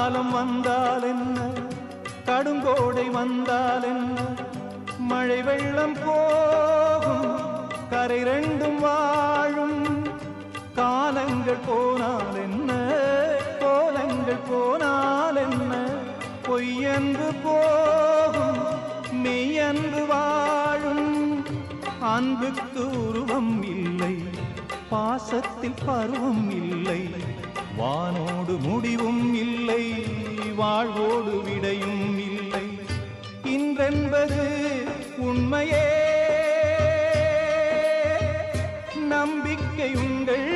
காலம் வந்தால் என்ன, கடுங்கோடை வந்தால் என்ன, மழை வெள்ளம் போகும், கரை ரெண்டும் வாழும். காலங்கள் போனால் என்ன, கோலங்கள் போனால் என்ன, பொய்யன்று போகும், மெய்யன்று வாழும். அன்புக்கு உருவம் இல்லை, பாசத்தில் பருவம் இல்லை, வானோடு முடிவும் இல்லை, வாழ்வோடு விடையும் இல்லை. இன்றென்பது உண்மையே, நம்பிக்கை உங்கள்